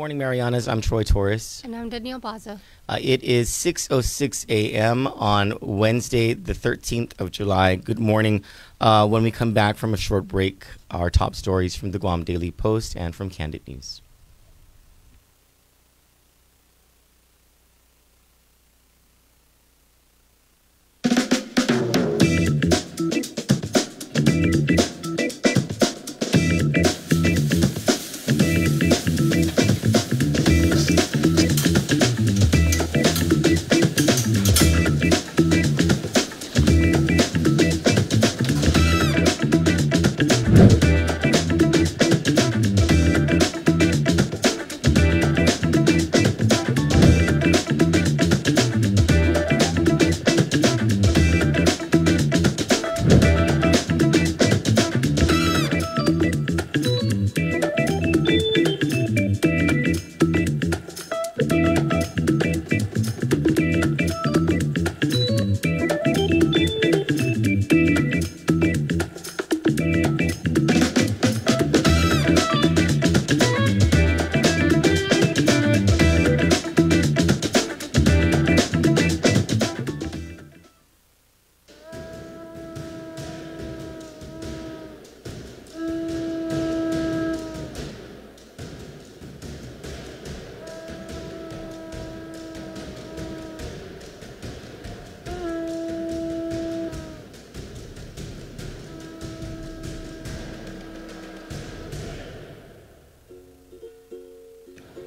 morning, Marianas. I'm Troy Torres. And I'm Danielle Baza. It is 6:06 a.m. on Wednesday, the 13th of July. Good morning. When we come back from a short break, our top stories from the Guam Daily Post and from Kandit News.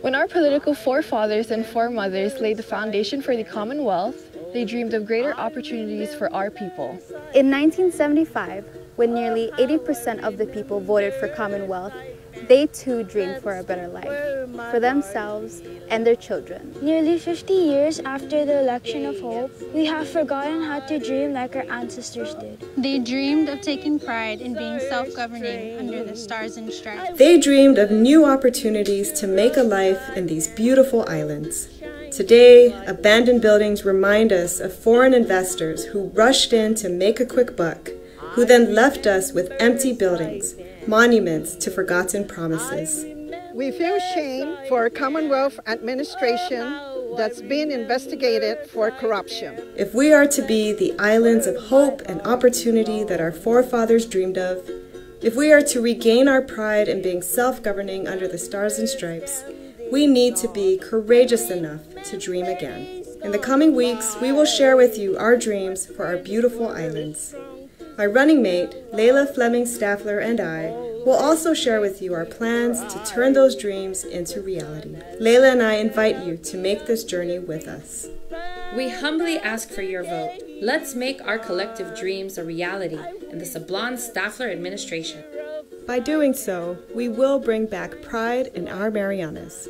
When our political forefathers and foremothers laid the foundation for the Commonwealth, they dreamed of greater opportunities for our people. In 1975, when nearly 80% of the people voted for Commonwealth, they too dreamed for a better life, for themselves and their children. Nearly 50 years after the election of hope, we have forgotten how to dream like our ancestors did. They dreamed of taking pride in being self-governing under the stars and stripes. They dreamed of new opportunities to make a life in these beautiful islands. Today, abandoned buildings remind us of foreign investors who rushed in to make a quick buck, who then left us with empty buildings, monuments to forgotten promises. We feel shame for a Commonwealth administration that's being investigated for corruption. If we are to be the islands of hope and opportunity that our forefathers dreamed of, if we are to regain our pride in being self-governing under the stars and stripes, we need to be courageous enough to dream again. In the coming weeks, we will share with you our dreams for our beautiful islands. My running mate, Layla Fleming Staffler, and I will also share with you our plans to turn those dreams into reality. Layla and I invite you to make this journey with us. We humbly ask for your vote. Let's make our collective dreams a reality in the Sablan Staffler administration. By doing so, we will bring back pride in our Marianas.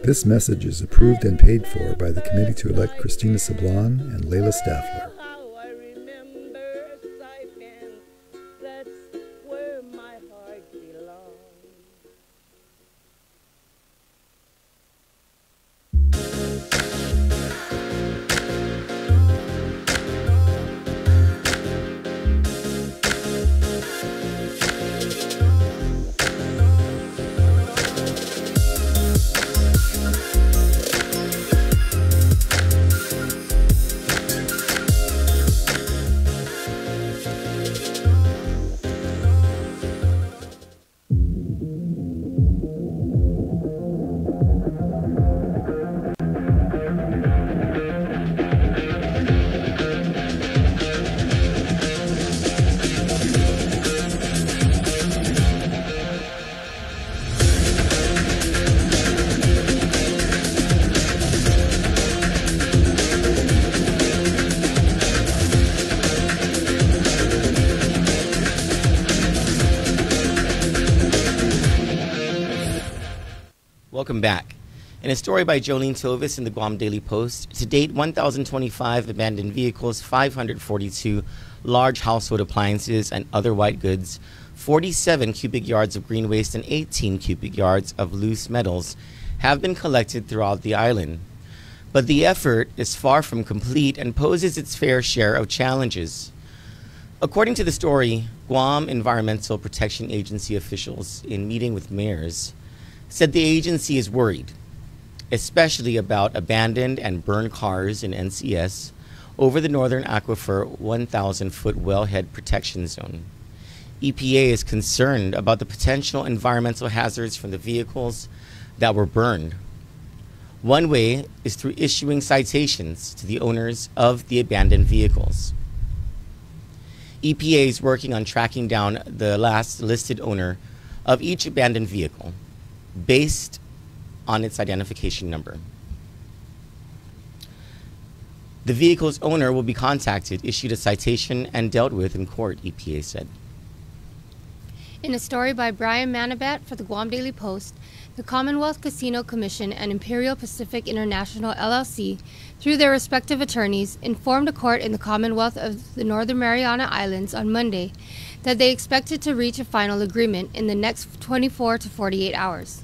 This message is approved and paid for by the committee to elect Christina Sablan and Layla Staffler. Welcome back. In a story by Jolene Tovis in the Guam Daily Post, to date, 1,025 abandoned vehicles, 542 large household appliances and other white goods, 47 cubic yards of green waste, and 18 cubic yards of loose metals have been collected throughout the island. But the effort is far from complete and poses its fair share of challenges. According to the story, Guam Environmental Protection Agency officials, in meeting with mayors, said the agency is worried, especially about abandoned and burned cars in NCS over the Northern Aquifer 1,000-foot wellhead protection zone. EPA is concerned about the potential environmental hazards from the vehicles that were burned. One way is through issuing citations to the owners of the abandoned vehicles. EPA is working on tracking down the last listed owner of each abandoned vehicle based on its identification number. The vehicle's owner will be contacted, issued a citation, and dealt with in court, EPA said. In a story by Brian Manabat for the Guam Daily Post, the Commonwealth Casino Commission and Imperial Pacific International LLC, through their respective attorneys, informed a court in the Commonwealth of the Northern Mariana Islands on Monday that they expected to reach a final agreement in the next 24 to 48 hours.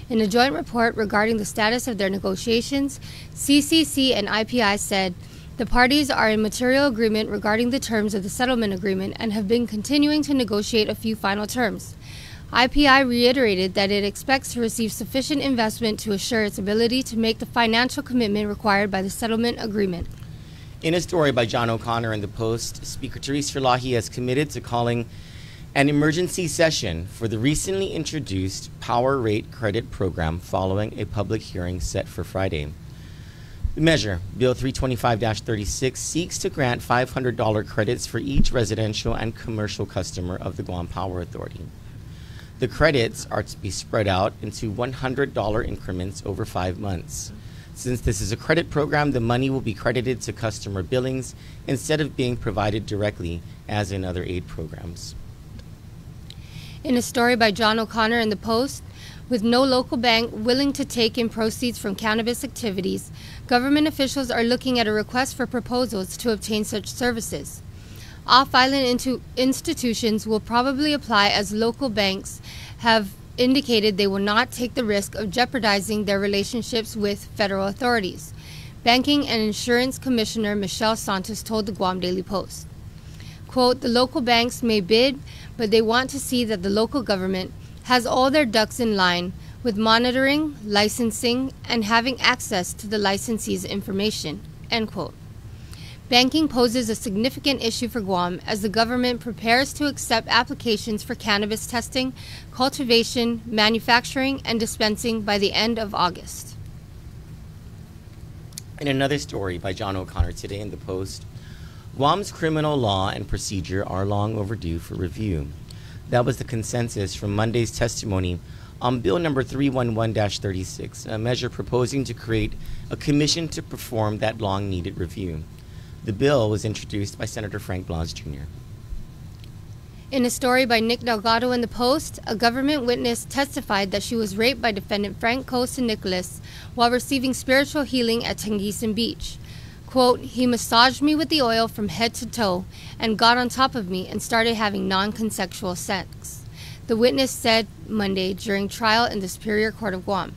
In a joint report regarding the status of their negotiations, CCC and IPI said, the parties are in material agreement regarding the terms of the settlement agreement and have been continuing to negotiate a few final terms. IPI reiterated that it expects to receive sufficient investment to assure its ability to make the financial commitment required by the settlement agreement. In a story by John O'Connor in the Post, Speaker Therese Lahi has committed to calling an emergency session for the recently introduced Power Rate Credit Program following a public hearing set for Friday. The measure, Bill 325-36, seeks to grant $500 credits for each residential and commercial customer of the Guam Power Authority. The credits are to be spread out into $100 increments over 5 months. Since this is a credit program, the money will be credited to customer billings instead of being provided directly as in other aid programs. In a story by John O'Connor in the Post, with no local bank willing to take in proceeds from cannabis activities, government officials are looking at a request for proposals to obtain such services. Off-island institutions will probably apply, as local banks have indicated they will not take the risk of jeopardizing their relationships with federal authorities. Banking and Insurance Commissioner Michelle Santos told the Guam Daily Post, quote, the local banks may bid, but they want to see that the local government has all their ducks in line with monitoring, licensing, and having access to the licensee's information, end quote. Banking poses a significant issue for Guam as the government prepares to accept applications for cannabis testing, cultivation, manufacturing, and dispensing by the end of August. In another story by John O'Connor today in the Post, Guam's criminal law and procedure are long overdue for review. That was the consensus from Monday's testimony on Bill number 311-36, a measure proposing to create a commission to perform that long-needed review. The bill was introduced by Senator Frank Blas Jr. In a story by Nick Delgado in the Post, a government witness testified that she was raped by defendant San Nicolas while receiving spiritual healing at Tangisan Beach. Quote, he massaged me with the oil from head to toe and got on top of me and started having non-consensual sex, the witness said Monday during trial in the Superior Court of Guam.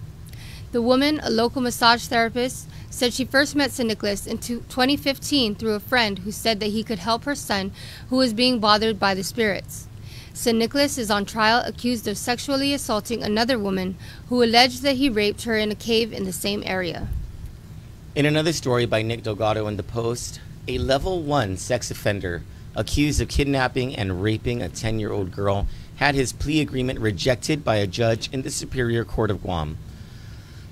The woman, a local massage therapist, said she first met San Nicolas in 2015 through a friend who said that he could help her son who was being bothered by the spirits. San Nicolas is on trial accused of sexually assaulting another woman who alleged that he raped her in a cave in the same area. In another story by Nick Delgado in the Post, a level 1 sex offender accused of kidnapping and raping a 10-year-old girl had his plea agreement rejected by a judge in the Superior Court of Guam.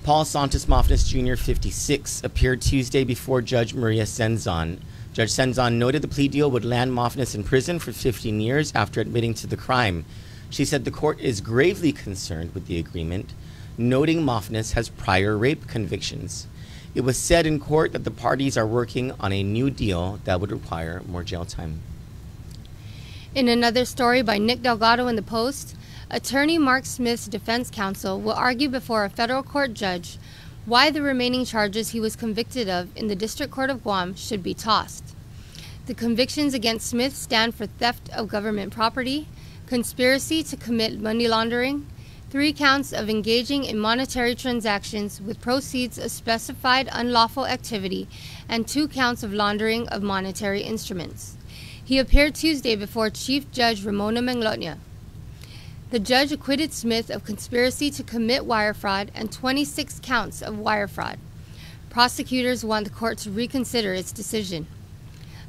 Paul Santos Mofnis Jr., 56, appeared Tuesday before Judge Maria Senzon. Judge Senzon noted the plea deal would land Mofnis in prison for 15 years after admitting to the crime. She said the court is gravely concerned with the agreement, noting Mofnis has prior rape convictions. It was said in court that the parties are working on a new deal that would require more jail time. In another story by Nick Delgado in the Post, attorney Mark Smith's defense counsel will argue before a federal court judge why the remaining charges he was convicted of in the District Court of Guam should be tossed. The convictions against Smith stand for theft of government property, conspiracy to commit money laundering, 3 counts of engaging in monetary transactions with proceeds of specified unlawful activity, and 2 counts of laundering of monetary instruments. He appeared Tuesday before Chief Judge Ramona Manglotna. The judge acquitted Smith of conspiracy to commit wire fraud and 26 counts of wire fraud. Prosecutors want the court to reconsider its decision.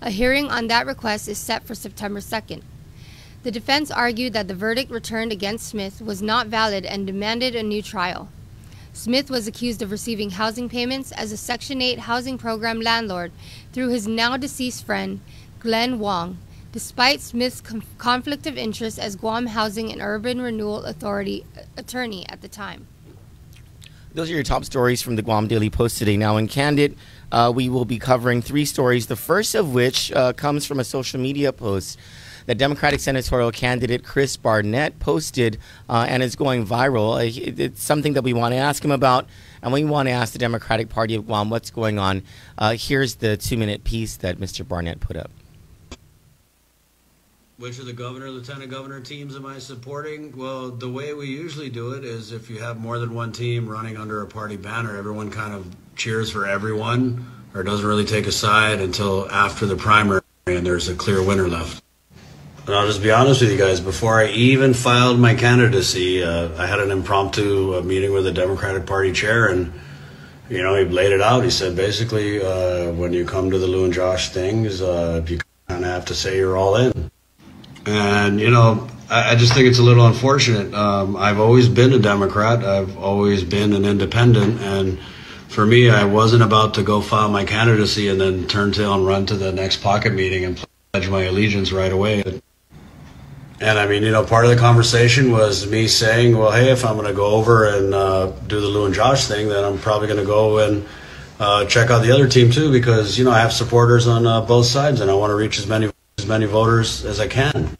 A hearing on that request is set for September 2nd. The defense argued that the verdict returned against Smith was not valid and demanded a new trial. Smith was accused of receiving housing payments as a Section 8 housing program landlord through his now-deceased friend, Glenn Wong, despite Smith's conflict of interest as Guam Housing and Urban Renewal Authority attorney at the time. Those are your top stories from the Guam Daily Post today. Now in Kandit, we will be covering 3 stories, the first of which comes from a social media post that Democratic senatorial candidate Chris Barnett posted and is going viral. It's something that we want to ask him about, and we want to ask the Democratic Party of Guam what's going on. Here's the 2-minute piece that Mr. Barnett put up. Which of the governor, lieutenant governor teams am I supporting? Well, the way we usually do it is if you have more than one team running under a party banner, everyone kind of cheers for everyone or doesn't really take a side until after the primary and there's a clear winner left. And I'll just be honest with you guys, before I even filed my candidacy, I had an impromptu meeting with the Democratic Party chair, and you know, he laid it out. He said basically when you come to the Lou and Josh things, you kind of have to say you're all in. And, you know, I just think it's a little unfortunate. I've always been a Democrat. I've always been an independent. And for me, I wasn't about to go file my candidacy and then turn tail and run to the next pocket meeting and pledge my allegiance right away. And, I mean, you know, part of the conversation was me saying, well, hey, if I'm going to go over and do the Lou and Josh thing, then I'm probably going to go and check out the other team, too, because, you know, I have supporters on both sides and I want to reach as many voters as I can.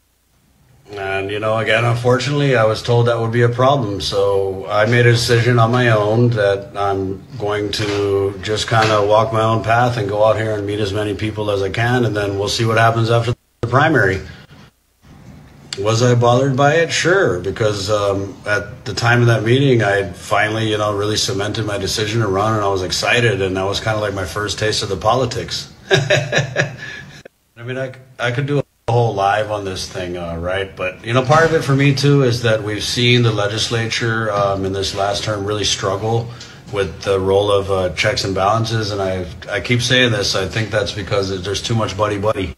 And, you know, again, unfortunately, I was told that would be a problem. So I made a decision on my own that I'm going to just kind of walk my own path and go out here and meet as many people as I can. And then we'll see what happens after the primary. Was I bothered by it? Sure, because at the time of that meeting, I had finally, you know, really cemented my decision to run, and I was excited, and that was kind of like my first taste of the politics. I mean, I could do a whole live on this thing, right? But, you know, part of it for me, too, is that we've seen the legislature in this last term really struggle with the role of checks and balances, and I keep saying this, I think that's because there's too much buddy-buddy.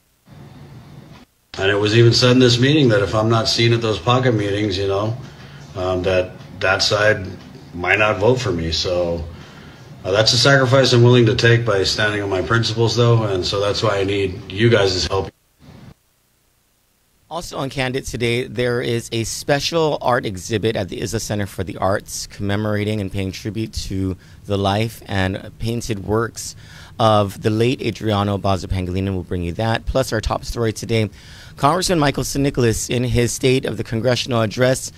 And it was even said in this meeting that if I'm not seen at those pocket meetings, you know, that side might not vote for me. So that's a sacrifice I'm willing to take by standing on my principles, though, and so that's why I need you guys' help. Also on Kandit today, there is a special art exhibit at the Isla Center for the Arts commemorating and paying tribute to the life and painted works of the late Adriano Baza Pangilinan. We'll bring you that. Plus our top story today, Congressman San Nicolas, in his State of the Congressional Address,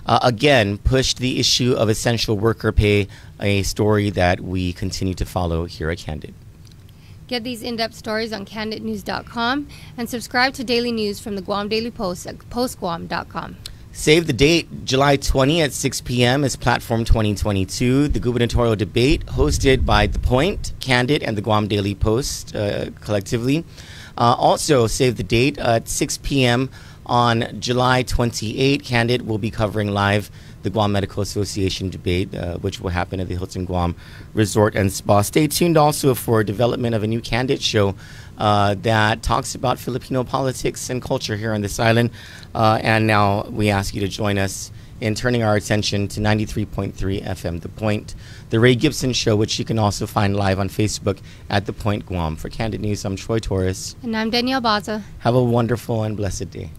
again pushed the issue of essential worker pay, a story that we continue to follow here at Kandit. Get these in-depth stories on CandidNews.com and subscribe to daily news from the Guam Daily Post at postguam.com. Save the date, July 20 at 6 p.m. is Platform 2022, the gubernatorial debate hosted by The Point, Kandit, and the Guam Daily Post collectively. Also, save the date at 6 p.m. on July 28. Kandit will be covering live the Guam Medical Association debate, which will happen at the Hilton Guam Resort and Spa. Stay tuned also for development of a new Kandit show that talks about Filipino politics and culture here on this island. And now we ask you to join us in turning our attention to 93.3 FM, The Point, The Ray Gibson Show, which you can also find live on Facebook at The Point Guam. For Kandit News, I'm Troy Torres. And I'm Danielle Baza. Have a wonderful and blessed day.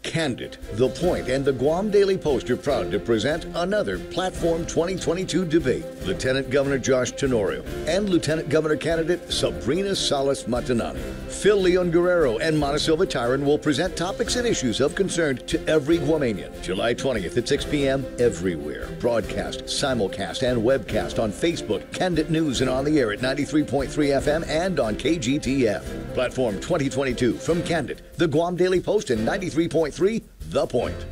Kandit, The Point, and the Guam Daily Post are proud to present another Platform 2022 debate. Lieutenant Governor Josh Tenorio and Lieutenant Governor candidate Sabrina Salas Matanani. Phil Leon Guerrero and Monasilva Tyron will present topics and issues of concern to every Guamanian. July 20th at 6 p.m. everywhere. Broadcast, simulcast, and webcast on Facebook, Kandit News, and on the air at 93.3 FM and on KGTF. Platform 2022 from Kandit. The Guam Daily Post and 93.3 The Point.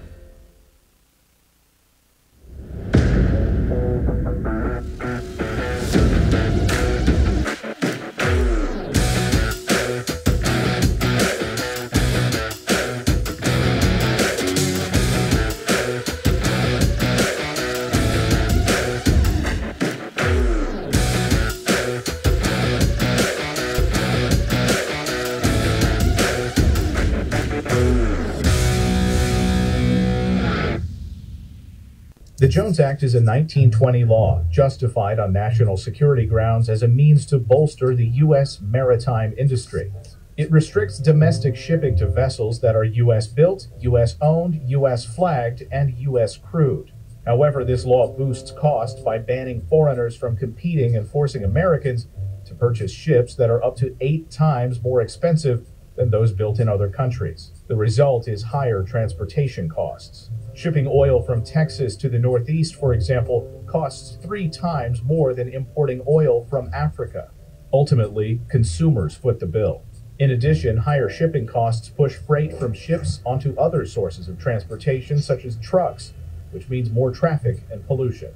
The Jones Act is a 1920 law justified on national security grounds as a means to bolster the U.S. maritime industry. It restricts domestic shipping to vessels that are U.S. built, U.S. owned, U.S. flagged, and U.S. crewed. However, this law boosts cost by banning foreigners from competing and forcing Americans to purchase ships that are up to 8 times more expensive than those built in other countries. The result is higher transportation costs. Shipping oil from Texas to the Northeast, for example, costs 3 times more than importing oil from Africa. Ultimately, consumers foot the bill. In addition, higher shipping costs push freight from ships onto other sources of transportation, such as trucks, which means more traffic and pollution.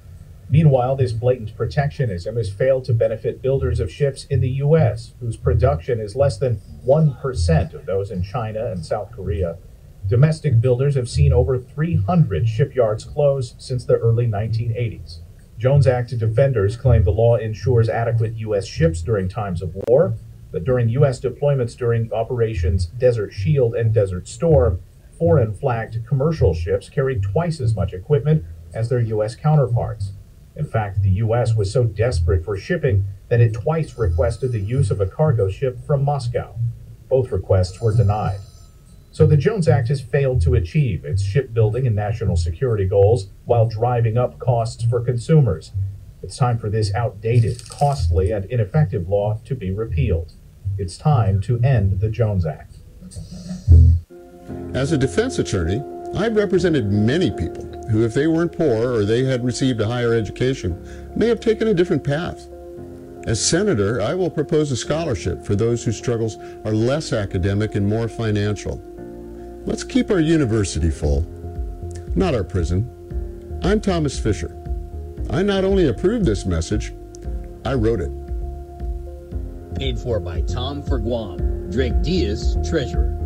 Meanwhile, this blatant protectionism has failed to benefit builders of ships in the U.S., whose production is less than 1% of those in China and South Korea. Domestic builders have seen over 300 shipyards close since the early 1980s. Jones Act defenders claim the law ensures adequate U.S. ships during times of war, but during U.S. deployments during Operations Desert Shield and Desert Storm, foreign flagged commercial ships carried twice as much equipment as their U.S. counterparts. In fact, the U.S. was so desperate for shipping that it twice requested the use of a cargo ship from Moscow. Both requests were denied. So the Jones Act has failed to achieve its shipbuilding and national security goals while driving up costs for consumers. It's time for this outdated, costly, and ineffective law to be repealed. It's time to end the Jones Act. As a defense attorney, I've represented many people who, if they weren't poor or they had received a higher education, may have taken a different path. As senator, I will propose a scholarship for those whose struggles are less academic and more financial. Let's keep our university full, not our prison. I'm Thomas Fisher. I not only approve this message, I wrote it. Paid for by Tom for Guam, Drake Diaz, Treasurer.